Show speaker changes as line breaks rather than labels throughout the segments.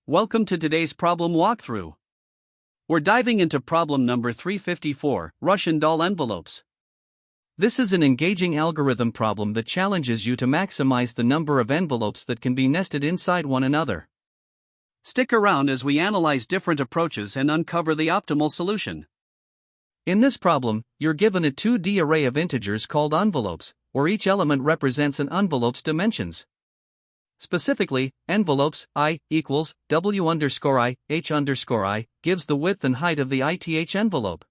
Welcome to today's problem walkthrough. We're diving into problem number 354, Russian doll envelopes. This is an engaging algorithm problem that challenges you to maximize the number of envelopes that can be nested inside one another. Stick around as we analyze different approaches and uncover the optimal solution. In this problem, you're given a 2D array of integers called envelopes, where each element represents an envelope's dimensions. Specifically, envelopes I equals W underscore I, H underscore I, gives the width and height of the ith envelope.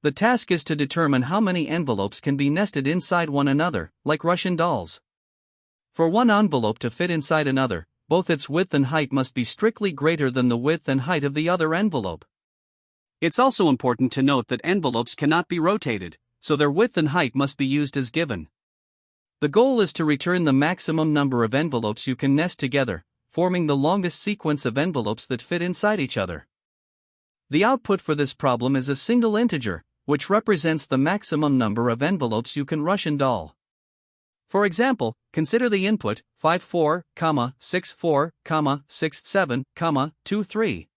The task is to determine how many envelopes can be nested inside one another, like Russian dolls. For one envelope to fit inside another, both its width and height must be strictly greater than the width and height of the other envelope. It's also important to note that envelopes cannot be rotated, so their width and height must be used as given. The goal is to return the maximum number of envelopes you can nest together, forming the longest sequence of envelopes that fit inside each other. The output for this problem is a single integer, which represents the maximum number of envelopes you can Russian doll. For example, consider the input 54, 64, 67, 23.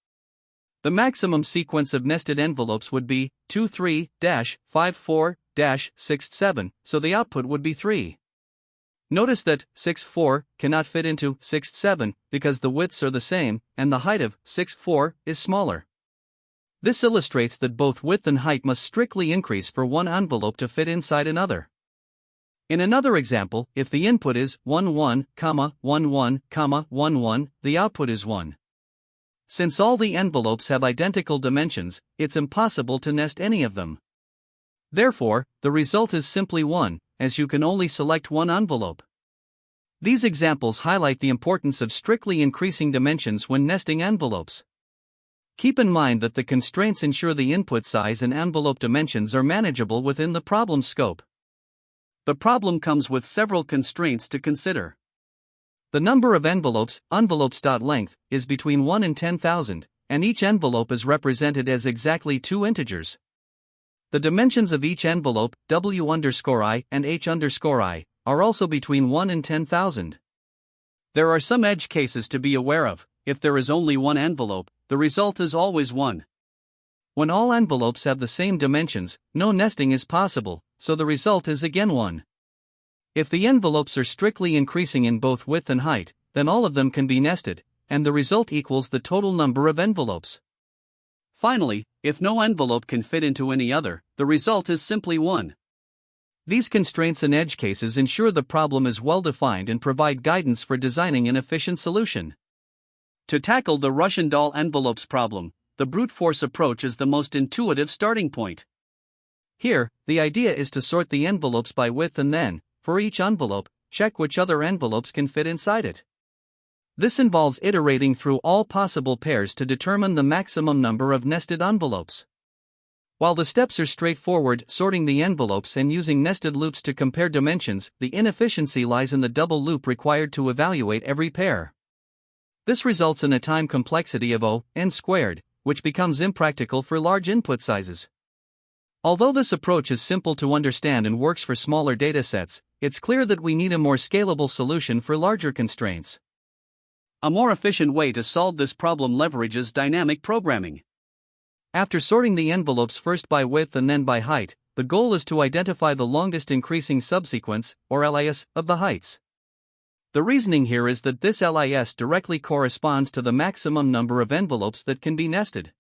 The maximum sequence of nested envelopes would be 23-54-67, so the output would be 3. Notice that 64 cannot fit into 67 because the widths are the same and the height of 64 is smaller. This illustrates that both width and height must strictly increase for one envelope to fit inside another. In another example, if the input is 11, 11, 11, the output is 1. Since all the envelopes have identical dimensions, it's impossible to nest any of them. Therefore, the result is simply 1, as you can only select one envelope. These examples highlight the importance of strictly increasing dimensions when nesting envelopes. Keep in mind that the constraints ensure the input size and envelope dimensions are manageable within the problem scope. The problem comes with several constraints to consider. The number of envelopes, envelopes.length, is between 1 and 10,000, and each envelope is represented as exactly 2 integers. The dimensions of each envelope, W underscore I and H underscore I, are also between 1 and 10,000. There are some edge cases to be aware of. If there is only one envelope, the result is always 1. When all envelopes have the same dimensions, no nesting is possible, so the result is again 1. If the envelopes are strictly increasing in both width and height, then all of them can be nested, and the result equals the total number of envelopes. Finally, if no envelope can fit into any other, the result is simply 1. These constraints and edge cases ensure the problem is well defined and provide guidance for designing an efficient solution. To tackle the Russian doll envelopes problem, the brute force approach is the most intuitive starting point. Here, the idea is to sort the envelopes by width and then, for each envelope, check which other envelopes can fit inside it. This involves iterating through all possible pairs to determine the maximum number of nested envelopes. While the steps are straightforward, sorting the envelopes and using nested loops to compare dimensions, the inefficiency lies in the double loop required to evaluate every pair. This results in a time complexity of n squared, which becomes impractical for large input sizes. Although this approach is simple to understand and works for smaller datasets, it's clear that we need a more scalable solution for larger constraints. A more efficient way to solve this problem leverages dynamic programming. After sorting the envelopes first by width and then by height, the goal is to identify the longest increasing subsequence, or LIS, of the heights. The reasoning here is that this LIS directly corresponds to the maximum number of envelopes that can be nested.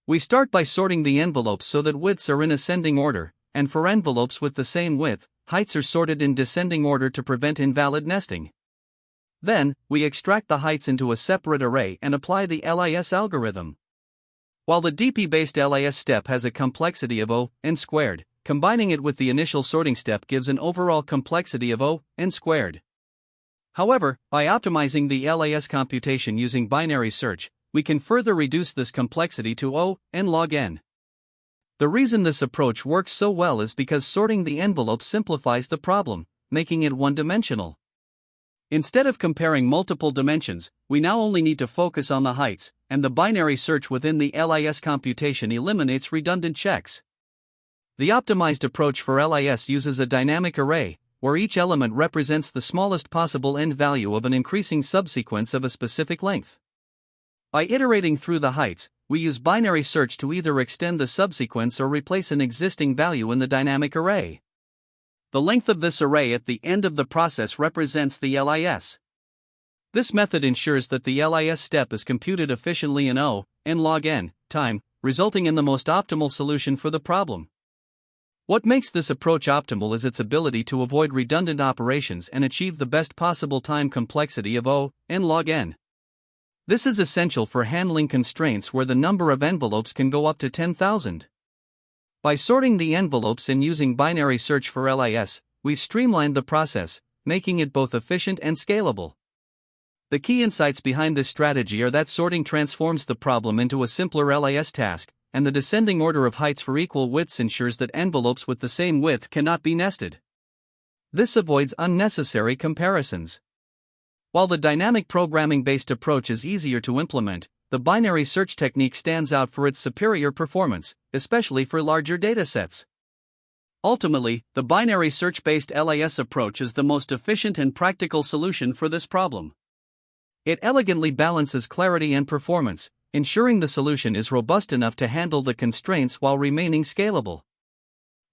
We start by sorting the envelopes so that widths are in ascending order, and for envelopes with the same width, heights are sorted in descending order to prevent invalid nesting. Then, we extract the heights into a separate array and apply the LIS algorithm. While the DP-based LIS step has a complexity of n squared, combining it with the initial sorting step gives an overall complexity of n squared. However, by optimizing the LIS computation using binary search, we can further reduce this complexity to n log n. The reason this approach works so well is because sorting the envelope simplifies the problem, making it one-dimensional. Instead of comparing multiple dimensions, we now only need to focus on the heights, and the binary search within the LIS computation eliminates redundant checks. The optimized approach for LIS uses a dynamic array, where each element represents the smallest possible end value of an increasing subsequence of a specific length. By iterating through the heights, we use binary search to either extend the subsequence or replace an existing value in the dynamic array. The length of this array at the end of the process represents the LIS. This method ensures that the LIS step is computed efficiently in O, n log n, time, resulting in the most optimal solution for the problem. What makes this approach optimal is its ability to avoid redundant operations and achieve the best possible time complexity of O, n log n. This is essential for handling constraints where the number of envelopes can go up to 10,000. By sorting the envelopes and using binary search for LIS, we've streamlined the process, making it both efficient and scalable. The key insights behind this strategy are that sorting transforms the problem into a simpler LIS task, and the descending order of heights for equal widths ensures that envelopes with the same width cannot be nested. This avoids unnecessary comparisons. While the dynamic programming-based approach is easier to implement, the binary search technique stands out for its superior performance, especially for larger datasets. Ultimately, the binary search-based LIS approach is the most efficient and practical solution for this problem. It elegantly balances clarity and performance, ensuring the solution is robust enough to handle the constraints while remaining scalable.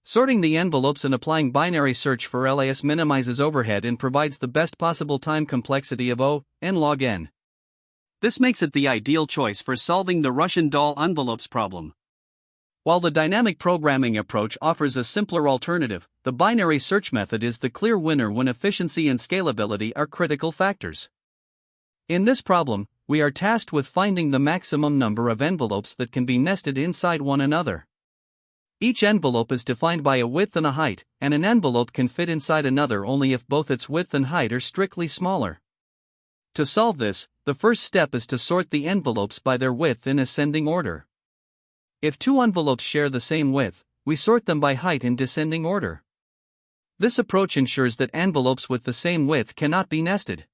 Sorting the envelopes and applying binary search for LIS minimizes overhead and provides the best possible time complexity of O, n log n. This makes it the ideal choice for solving the Russian doll envelopes problem. While the dynamic programming approach offers a simpler alternative, the binary search method is the clear winner when efficiency and scalability are critical factors. In this problem, we are tasked with finding the maximum number of envelopes that can be nested inside one another. Each envelope is defined by a width and a height, and an envelope can fit inside another only if both its width and height are strictly smaller. To solve this, the first step is to sort the envelopes by their width in ascending order. If two envelopes share the same width, we sort them by height in descending order. This approach ensures that envelopes with the same width cannot be nested.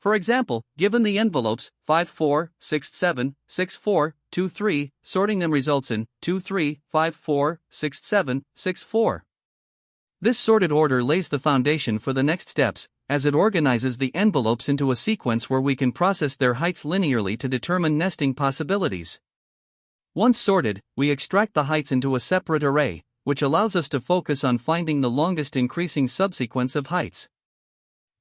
For example, given the envelopes 5, 4, 6, 7, 6, 4, 2, 3, sorting them results in 2, 3, 5, 4, 6, 7, 6, 4. This sorted order lays the foundation for the next steps, as it organizes the envelopes into a sequence where we can process their heights linearly to determine nesting possibilities. Once sorted, we extract the heights into a separate array, which allows us to focus on finding the longest increasing subsequence of heights.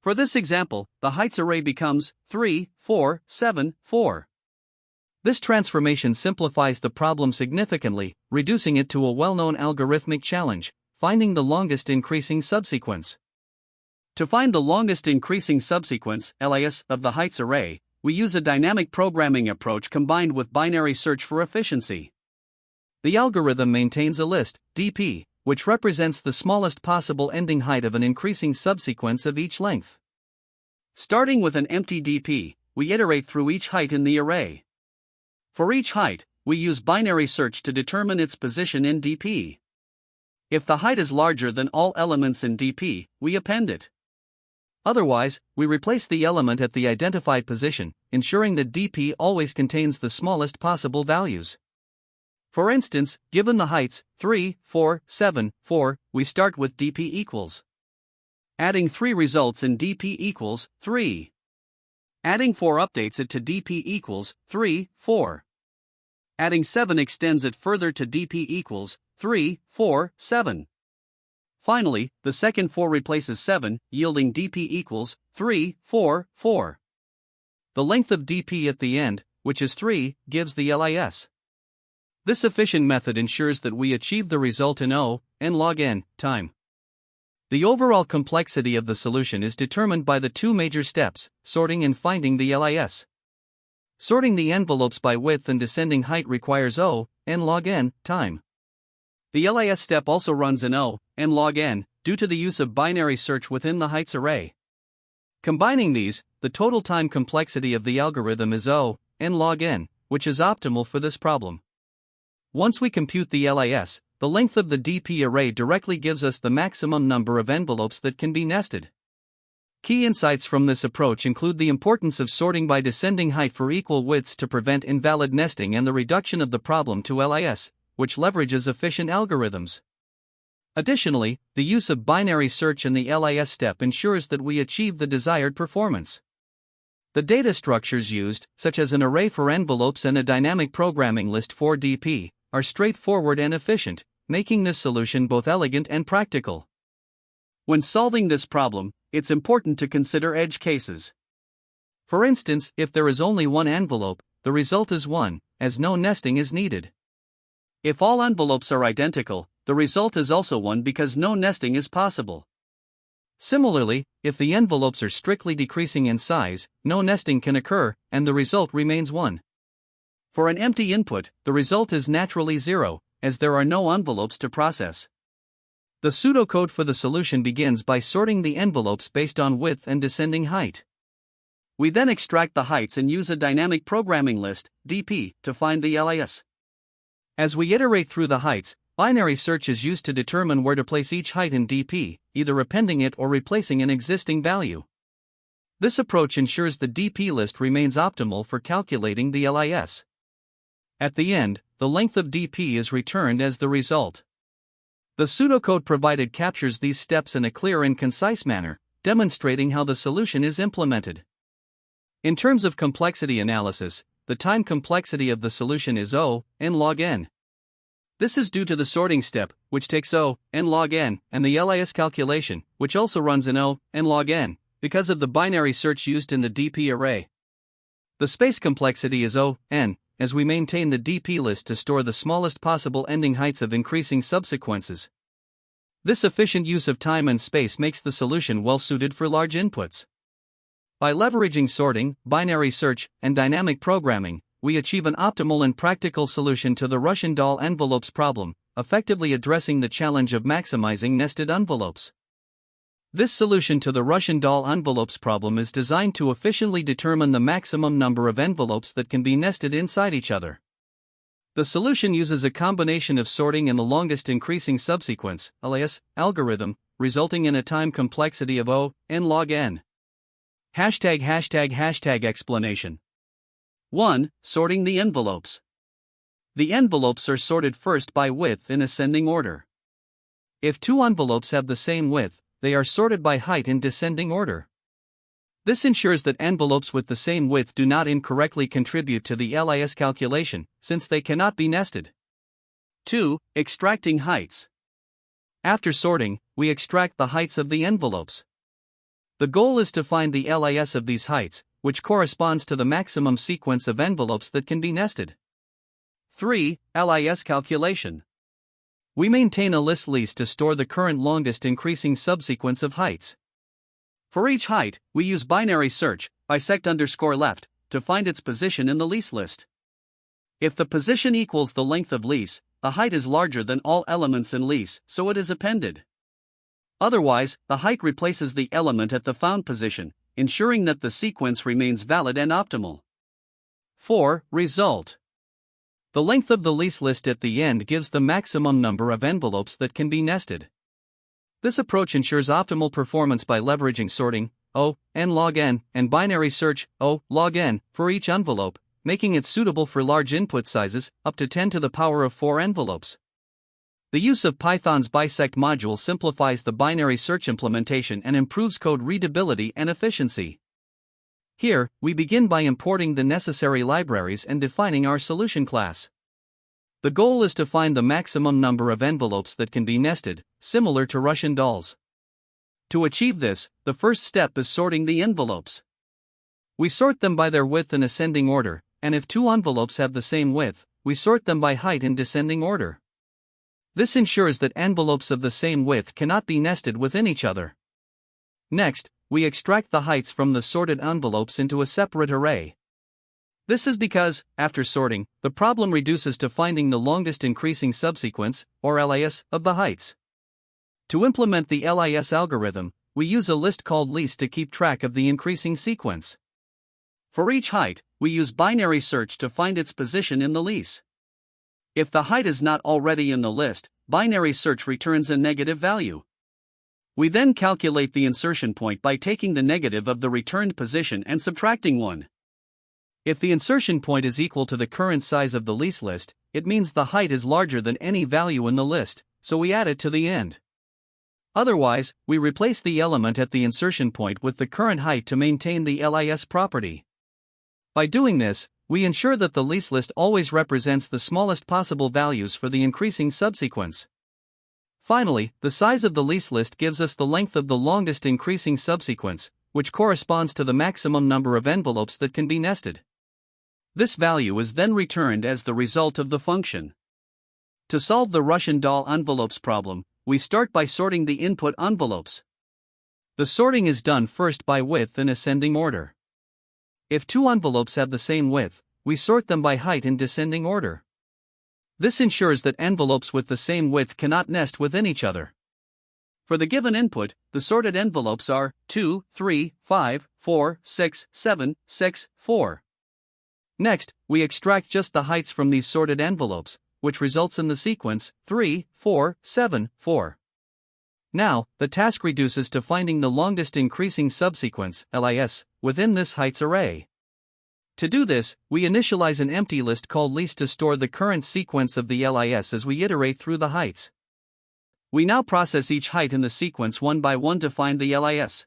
For this example, the heights array becomes 3, 4, 7, 4. This transformation simplifies the problem significantly, reducing it to a well-known algorithmic challenge, finding the longest increasing subsequence. To find the longest increasing subsequence, LIS, of the heights array, we use a dynamic programming approach combined with binary search for efficiency. The algorithm maintains a list, dp, which represents the smallest possible ending height of an increasing subsequence of each length. Starting with an empty dp, we iterate through each height in the array. For each height, we use binary search to determine its position in dp. If the height is larger than all elements in dp, we append it. Otherwise, we replace the element at the identified position, ensuring that dp always contains the smallest possible values. For instance, given the heights 3, 4, 7, 4, we start with dp equals. Adding 3 results in dp equals 3. Adding 4 updates it to dp equals 3, 4. Adding 7 extends it further to dp equals 3, 4, 7. Finally, the second 4 replaces 7, yielding dp equals 3, 4, 4. The length of dp at the end, which is 3, gives the LIS. This efficient method ensures that we achieve the result in O, n log n, time. The overall complexity of the solution is determined by the two major steps, sorting and finding the LIS. Sorting the envelopes by width and descending height requires O, n log n, time. The LIS step also runs in O, n log n, due to the use of binary search within the heights array. Combining these, the total time complexity of the algorithm is O, n log n, which is optimal for this problem. Once we compute the LIS, the length of the dp array directly gives us the maximum number of envelopes that can be nested. Key insights from this approach include the importance of sorting by descending height for equal widths to prevent invalid nesting and the reduction of the problem to LIS, which leverages efficient algorithms. Additionally, the use of binary search in the LIS step ensures that we achieve the desired performance. The data structures used, such as an array for envelopes and a dynamic programming list for DP, are straightforward and efficient, making this solution both elegant and practical. When solving this problem, it's important to consider edge cases. For instance, if there is only one envelope, the result is 1, as no nesting is needed. If all envelopes are identical, the result is also 1 because no nesting is possible. Similarly, if the envelopes are strictly decreasing in size, no nesting can occur, and the result remains 1. For an empty input, the result is naturally 0, as there are no envelopes to process. The pseudocode for the solution begins by sorting the envelopes based on width and descending height. We then extract the heights and use a dynamic programming list, DP, to find the LIS. As we iterate through the heights, binary search is used to determine where to place each height in DP, either appending it or replacing an existing value. This approach ensures the DP list remains optimal for calculating the LIS. At the end, the length of DP is returned as the result. The pseudocode provided captures these steps in a clear and concise manner, demonstrating how the solution is implemented. In terms of complexity analysis, the time complexity of the solution is O, n log n. This is due to the sorting step, which takes O, n log n, and the LIS calculation, which also runs in O, n log n, because of the binary search used in the DP array. The space complexity is O, n, as we maintain the DP list to store the smallest possible ending heights of increasing subsequences. This efficient use of time and space makes the solution well suited for large inputs. By leveraging sorting, binary search, and dynamic programming, we achieve an optimal and practical solution to the Russian doll envelopes problem, effectively addressing the challenge of maximizing nested envelopes. This solution to the Russian doll envelopes problem is designed to efficiently determine the maximum number of envelopes that can be nested inside each other. The solution uses a combination of sorting and the longest increasing subsequence (LIS) algorithm, resulting in a time complexity of O, n log n. Explanation. 1. Sorting the envelopes. The envelopes are sorted first by width in ascending order. If two envelopes have the same width, they are sorted by height in descending order. This ensures that envelopes with the same width do not incorrectly contribute to the LIS calculation, since they cannot be nested. 2. Extracting heights. After sorting, we extract the heights of the envelopes. The goal is to find the LIS of these heights, which corresponds to the maximum sequence of envelopes that can be nested. 3. LIS calculation. We maintain a list to store the current longest increasing subsequence of heights. For each height, we use binary search, bisect_left, to find its position in the lease list. If the position equals the length of lease, the height is larger than all elements in lease, so it is appended. Otherwise, the height replaces the element at the found position, ensuring that the sequence remains valid and optimal. 4. Result. The length of the lease list at the end gives the maximum number of envelopes that can be nested. This approach ensures optimal performance by leveraging sorting, O, n log n, and binary search, O, log n, for each envelope, making it suitable for large input sizes, up to 10 to the power of 4 envelopes. The use of Python's bisect module simplifies the binary search implementation and improves code readability and efficiency. Here, we begin by importing the necessary libraries and defining our solution class. The goal is to find the maximum number of envelopes that can be nested, similar to Russian dolls. To achieve this, the first step is sorting the envelopes. We sort them by their width in ascending order, and if two envelopes have the same width, we sort them by height in descending order. This ensures that envelopes of the same width cannot be nested within each other. Next, we extract the heights from the sorted envelopes into a separate array. This is because, after sorting, the problem reduces to finding the longest increasing subsequence, or LIS, of the heights. To implement the LIS algorithm, we use a list called least to keep track of the increasing sequence. For each height, we use binary search to find its position in the lease. If the height is not already in the list, binary search returns a negative value. We then calculate the insertion point by taking the negative of the returned position and subtracting 1. If the insertion point is equal to the current size of the lease list, it means the height is larger than any value in the list, so we add it to the end. Otherwise, we replace the element at the insertion point with the current height to maintain the LIS property. By doing this, we ensure that the least list always represents the smallest possible values for the increasing subsequence. Finally, the size of the least list gives us the length of the longest increasing subsequence, which corresponds to the maximum number of envelopes that can be nested. This value is then returned as the result of the function. To solve the Russian doll envelopes problem, we start by sorting the input envelopes. The sorting is done first by width in ascending order. If two envelopes have the same width, we sort them by height in descending order. This ensures that envelopes with the same width cannot nest within each other. For the given input, the sorted envelopes are 2, 3, 5, 4, 6, 7, 6, 4. Next, we extract just the heights from these sorted envelopes, which results in the sequence 3, 4, 7, 4. Now, the task reduces to finding the longest increasing subsequence, LIS, within this heights array. To do this, we initialize an empty list called least to store the current sequence of the LIS as we iterate through the heights. We now process each height in the sequence one by one to find the LIS.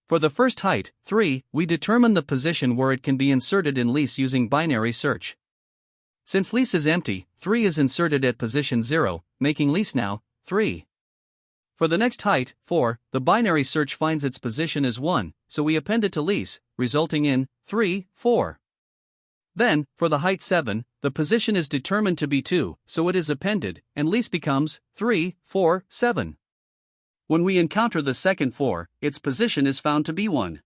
For the first height, 3, we determine the position where it can be inserted in lease using binary search. Since lease is empty, 3 is inserted at position 0, making lease now 3. For the next height, 4, the binary search finds its position as 1, so we append it to lease, resulting in 3, 4. Then, for the height 7, the position is determined to be 2, so it is appended, and lease becomes 3, 4, 7. When we encounter the second 4, its position is found to be 1.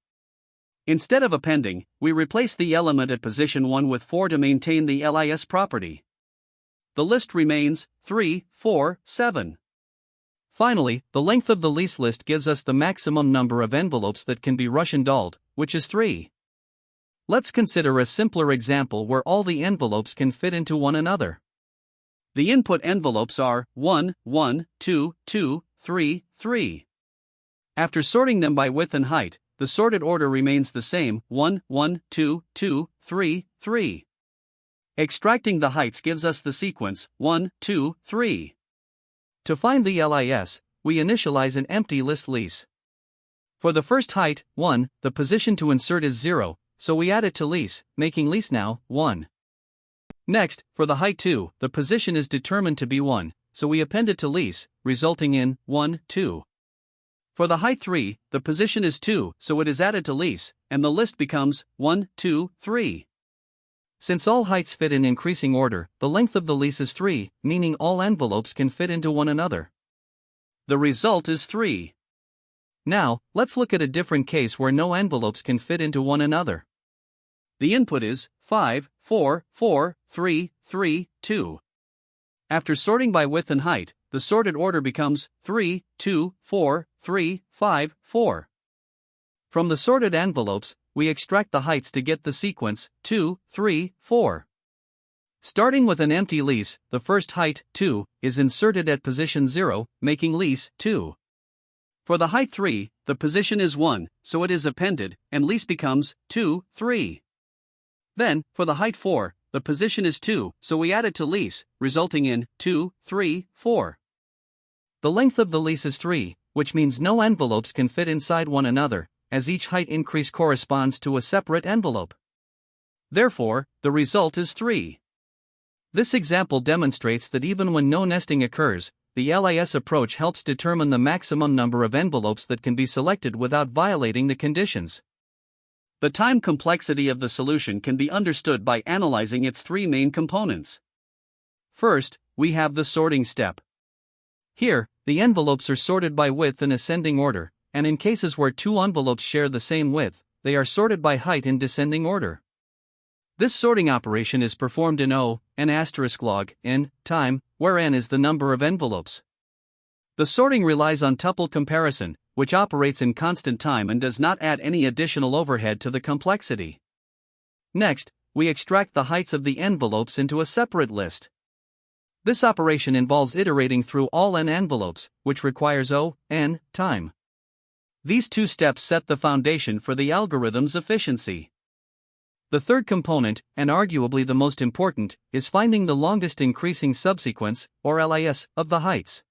Instead of appending, we replace the element at position 1 with 4 to maintain the LIS property. The list remains 3, 4, 7. Finally, the length of the least list gives us the maximum number of envelopes that can be Russian dolled, which is 3. Let's consider a simpler example where all the envelopes can fit into one another. The input envelopes are 1, 1, 2, 2, 3, 3. After sorting them by width and height, the sorted order remains the same 1, 1, 2, 2, 3, 3. Extracting the heights gives us the sequence 1, 2, 3. To find the LIS, we initialize an empty list lease. For the first height, 1, the position to insert is 0, so we add it to lease, making lease now 1. Next, for the height 2, the position is determined to be 1, so we append it to lease, resulting in 1, 2. For the height 3, the position is 2, so it is added to lease, and the list becomes 1, 2, 3. Since all heights fit in increasing order, the length of the lease is 3, meaning all envelopes can fit into one another. The result is 3. Now, let's look at a different case where no envelopes can fit into one another. The input is 5, 4, 4, 3, 3, 2. After sorting by width and height, the sorted order becomes 3, 2, 4, 3, 5, 4. From the sorted envelopes, we extract the heights to get the sequence 2, 3, 4. Starting with an empty lease, the first height, 2, is inserted at position 0, making lease 2. For the height 3, the position is 1, so it is appended, and lease becomes 2, 3. Then, for the height 4, the position is 2, so we add it to lease, resulting in 2, 3, 4. The length of the lease is 3, which means no envelopes can fit inside one another, as each height increase corresponds to a separate envelope. Therefore, the result is 3. This example demonstrates that even when no nesting occurs, the LIS approach helps determine the maximum number of envelopes that can be selected without violating the conditions. The time complexity of the solution can be understood by analyzing its three main components. First, we have the sorting step. Here, the envelopes are sorted by width in ascending order, and in cases where two envelopes share the same width, they are sorted by height in descending order. This sorting operation is performed in n*log n time, where n is the number of envelopes. The sorting relies on tuple comparison, which operates in constant time and does not add any additional overhead to the complexity. Next, we extract the heights of the envelopes into a separate list. This operation involves iterating through all n envelopes, which requires n time. These two steps set the foundation for the algorithm's efficiency. The third component, and arguably the most important, is finding the longest increasing subsequence, or LIS, of the heights.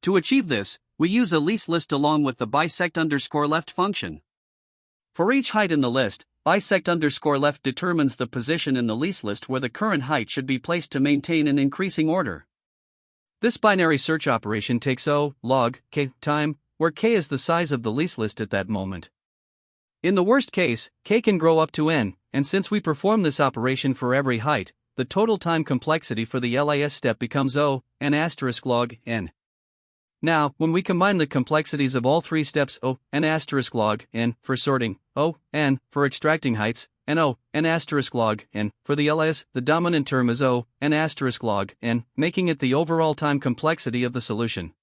To achieve this, we use a least list along with the bisect_left function. For each height in the list,
bisect_left determines the position in the least list where the current height should be placed to maintain an increasing order.
This binary search operation takes O log k time, where k is the size of the least list at that moment. In the worst case, k can grow up to n, and since we perform this operation for every height, the total time complexity for the LIS step becomes O n asterisk log n. Now, when we combine the complexities of all three steps O n asterisk log n for sorting, O n for extracting heights, and O n asterisk log n for the LIS, the dominant term is O n asterisk log n, making it the overall time complexity of the solution.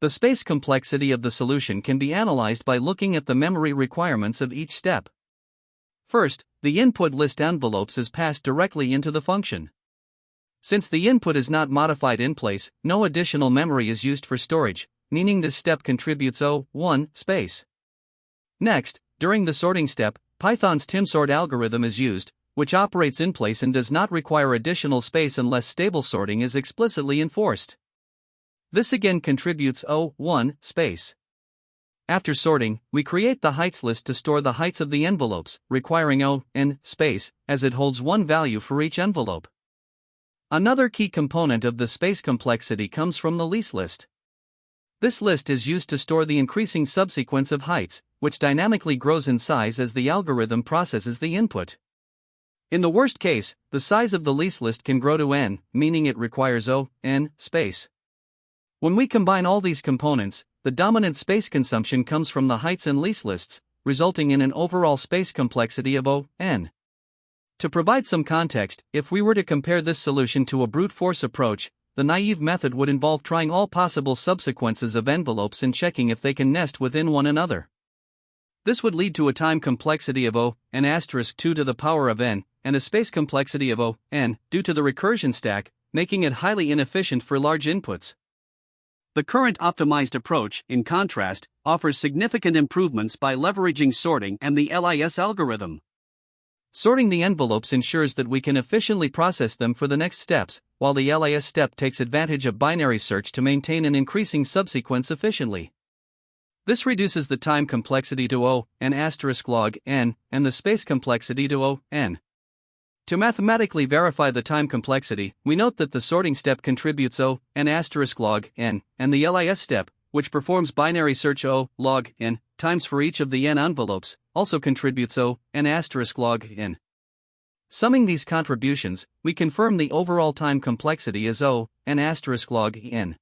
The space complexity of the solution can be analyzed by looking at the memory requirements of each step. First, the input list envelopes is passed directly into the function. Since the input is not modified in place, no additional memory is used for storage, meaning this step contributes O1 space. Next, during the sorting step, Python's timsort algorithm is used, which operates in place and does not require additional space unless stable sorting is explicitly enforced. This again contributes O1 space. After sorting, we create the heights list to store the heights of the envelopes, requiring O(n) space, as it holds one value for each envelope. Another key component of the space complexity comes from the least list. This list is used to store the increasing subsequence of heights, which dynamically grows in size as the algorithm processes the input. In the worst case, the size of the least list can grow to n, meaning it requires O(n) space. When we combine all these components, the dominant space consumption comes from the heights and least lists, resulting in an overall space complexity of O(n). To provide some context, if we were to compare this solution to a brute force approach, the naive method would involve trying all possible subsequences of envelopes and checking if they can nest within one another. This would lead to a time complexity of O(n) asterisk 2 to the power of n, and a space complexity of O(n) due to the recursion stack, making it highly inefficient for large inputs.
The current optimized approach, in contrast, offers significant improvements by leveraging sorting and the LIS algorithm.
Sorting the envelopes ensures that we can efficiently process them for the next steps, while the LIS step takes advantage of binary search to maintain an increasing subsequence efficiently. This reduces the time complexity to O(n) asterisk log n and the space complexity to O(n). To mathematically verify the time complexity, we note that the sorting step contributes O(n) asterisk log n, and the LIS step, which performs binary search O log n times for each of the n envelopes, also contributes O(n) asterisk log n. Summing these contributions, we confirm the overall time complexity is O(n) asterisk log n.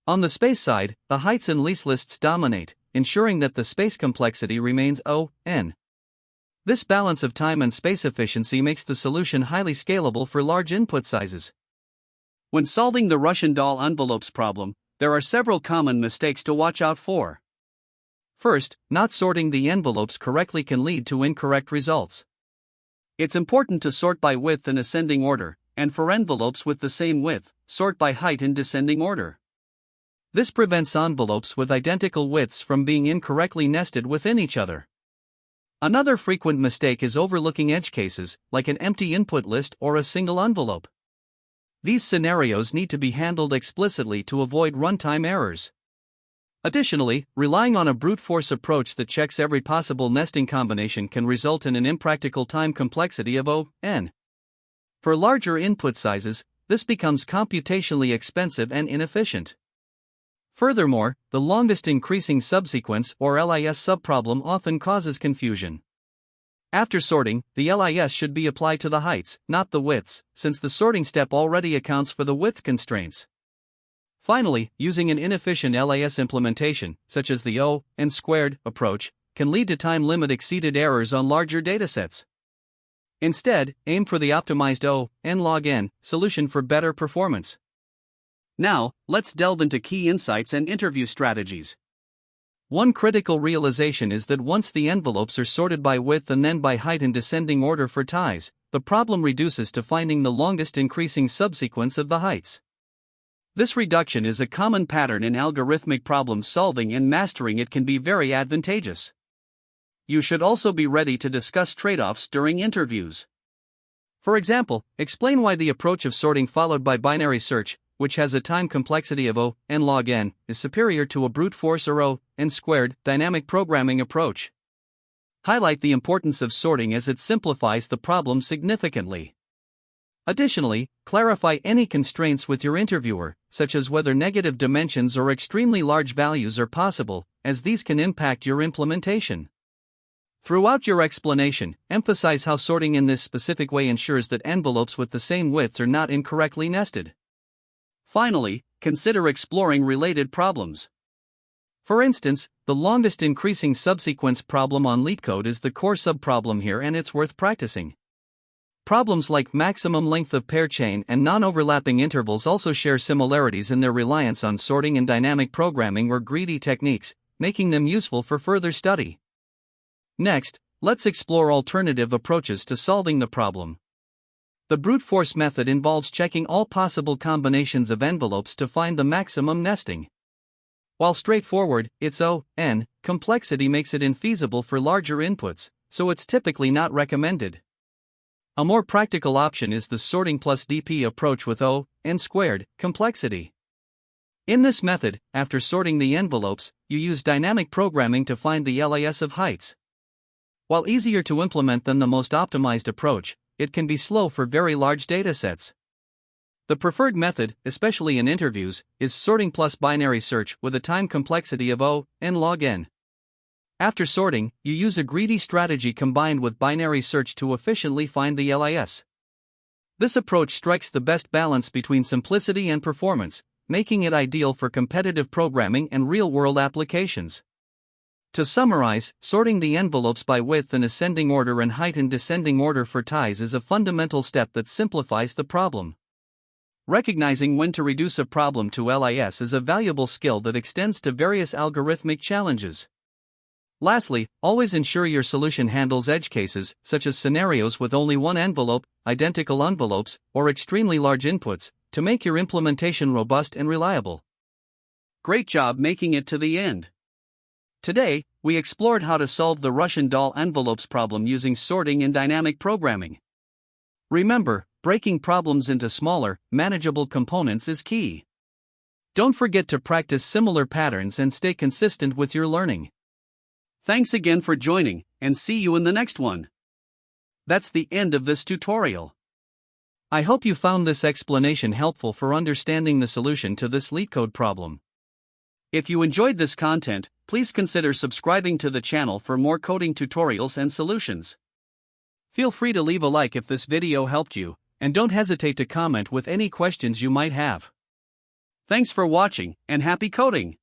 On the space side, the heights and least lists dominate, ensuring that the space complexity remains O(n). This balance of time and space efficiency makes the solution highly scalable for large input sizes.
When solving the Russian doll envelopes problem, there are several common mistakes to watch out for.
First, not sorting the envelopes correctly can lead to incorrect results.
It's important to sort by width in ascending order, and for envelopes with the same width, sort by height in descending order.
This prevents envelopes with identical widths from being incorrectly nested within each other. Another frequent mistake is overlooking edge cases, like an empty input list or a single envelope. These scenarios need to be handled explicitly to avoid runtime errors. Additionally, relying on a brute force approach that checks every possible nesting combination can result in an impractical time complexity of O(n). For larger input sizes, this becomes computationally expensive and inefficient. Furthermore, the longest increasing subsequence or LIS subproblem often causes confusion. After sorting, the LIS should be applied to the heights, not the widths, since the sorting step already accounts for the width constraints. Finally, using an inefficient LIS implementation, such as the O(n)² approach, can lead to time limit exceeded errors on larger datasets. Instead, aim for the optimized O(n) log n solution for better performance.
Now, let's delve into key insights and interview strategies.
One critical realization is that once the envelopes are sorted by width and then by height in descending order for ties, the problem reduces to finding the longest increasing subsequence of the heights. This reduction is a common pattern in algorithmic problem solving, and mastering it can be very advantageous. You should also be ready to discuss trade-offs during interviews. For example, explain why the approach of sorting followed by binary search, which has a time complexity of O(n) log n, is superior to a brute force or O(n)² dynamic programming approach. Highlight the importance of sorting as it simplifies the problem significantly. Additionally, clarify any constraints with your interviewer, such as whether negative dimensions or extremely large values are possible, as these can impact your implementation. Throughout your explanation, emphasize how sorting in this specific way ensures that envelopes with the same widths are not incorrectly nested. Finally, consider exploring related problems. For instance, the longest increasing subsequence problem on LeetCode is the core subproblem here, and it's worth practicing. Problems like maximum length of pair chain and non-overlapping intervals also share similarities in their reliance on sorting and dynamic programming or greedy techniques, making them useful for further study. Next, let's explore alternative approaches to solving the problem. The brute force method involves checking all possible combinations of envelopes to find the maximum nesting. While straightforward, its O(n) complexity makes it infeasible for larger inputs, so it's typically not recommended. A more practical option is the sorting plus DP approach with O(n)² complexity. In this method, after sorting the envelopes, you use dynamic programming to find the LAS of heights. While easier to implement than the most optimized approach, it can be slow for very large datasets. The preferred method, especially in interviews, is sorting plus binary search with a time complexity of O(n) log n. After sorting, you use a greedy strategy combined with binary search to efficiently find the LAS. This approach strikes the best balance between simplicity and performance, making it ideal for competitive programming and real-world applications. To summarize, sorting the envelopes by width in ascending order and height in descending order for ties is a fundamental step that simplifies the problem. Recognizing when to reduce a problem to LAS is a valuable skill that extends to various algorithmic challenges. Lastly, always ensure your solution handles edge cases, such as scenarios with only one envelope, identical envelopes, or extremely large inputs, to make your implementation robust and reliable.
Great job making it to the end. Today, we explored how to solve the Russian doll envelopes problem using sorting and dynamic programming. Remember, breaking problems into smaller, manageable components is key. Don't forget to practice similar patterns and stay consistent with your learning. Thanks again for joining, and see you in the next one. That's the end of this tutorial. I hope you found this explanation helpful for understanding the solution to this LeetCode problem. If you enjoyed this content, please consider subscribing to the channel for more coding tutorials and solutions. Feel free to leave a like if this video helped you, and don't hesitate to comment with any questions you might have. Thanks for watching, and happy coding!